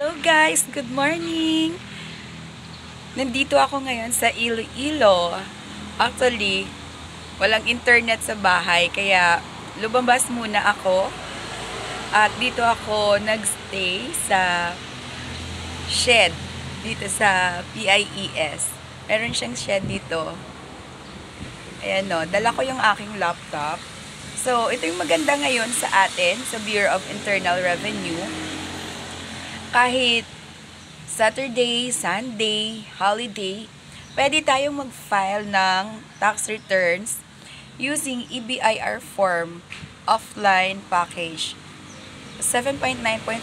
Hello guys, good morning! Nandito ako ngayon sa Iloilo. Actually, walang internet sa bahay kaya lumabas muna ako. At dito ako nagstay sa shed dito sa PIES. Meron siyang shed dito. Ayan o, dala ko yung aking laptop. So, ito yung maganda ngayon sa atin, sa Bureau of Internal Revenue. Kahit Saturday, Sunday, holiday, pwede tayong mag-file ng tax returns using EBIR form offline package 7.9.4.2.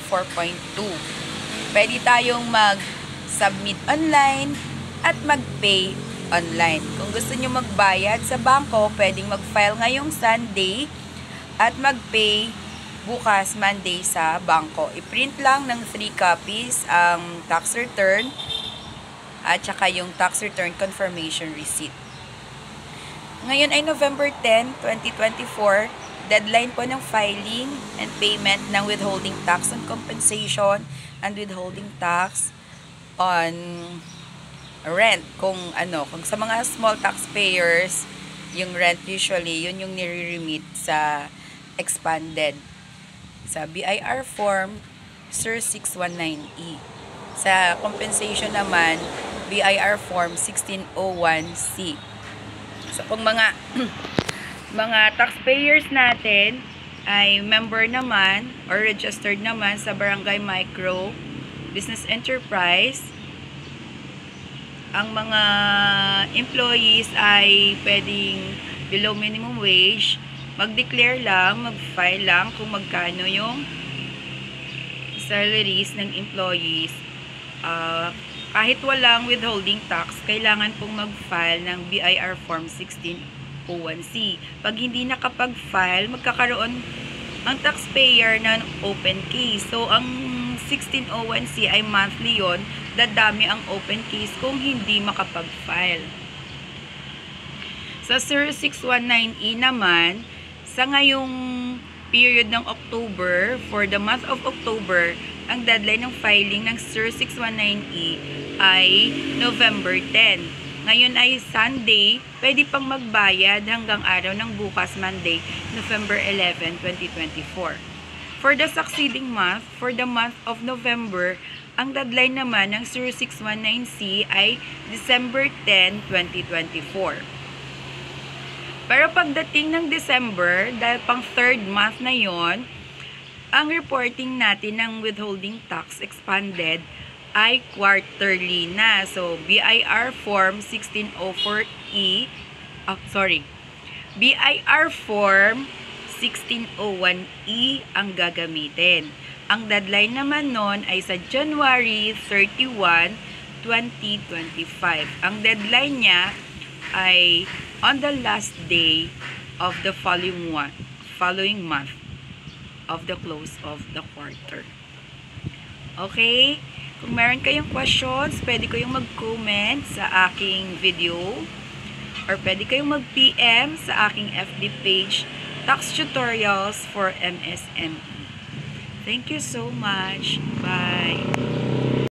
Pwede tayong mag-submit online at mag-pay online. Kung gusto nyo magbayad sa bangko, pwedeng mag-file ngayong Sunday at mag-pay bukas Monday sa bangko. I-print lang ng 3 copies ang tax return at saka yung tax return confirmation receipt. Ngayon ay November 10, 2024. Deadline po ng filing and payment ng withholding tax on compensation and withholding tax on rent. Kung sa mga small taxpayers, yung rent usually, yun yung nire-remit sa expanded. Sa BIR form, SIR 619E. Sa compensation naman, BIR form 1601C. So, kung mga taxpayers natin ay member naman or registered naman sa Barangay Micro Business Enterprise, ang mga employees ay pwedeng below minimum wage, mag-declare lang, mag-file lang kung magkano yung salaries ng employees. Kahit walang withholding tax, kailangan pong mag-file ng BIR Form 1601C. Pag hindi nakapag-file, magkakaroon ang taxpayer ng open case. So, ang 1601C ay monthly yon, dadami ang open case kung hindi makapag-file. Sa SIR 619E naman, sa ngayong period ng October, for the month of October, ang deadline ng filing ng SIR 619E ay November 10. Ngayon ay Sunday, pwede pang magbayad hanggang araw ng bukas Monday, November 11, 2024. For the succeeding month, for the month of November, ang deadline naman ng SIR 619C ay December 10, 2024. Pero pagdating ng December, dahil pang third month na yon, ang reporting natin ng withholding tax expanded ay quarterly na. So, BIR form 1604E, BIR form 1601E ang gagamitin. Ang deadline naman nun ay sa January 31, 2025. Ang deadline niya ay on the last day of the following month of the close of the quarter. Okay? Kung meron kayong questions, pwede kayong mag-comment sa aking video or pwede kayong mag-PM sa aking FB page, Tax Tutorials for MSME. Thank you so much. Bye!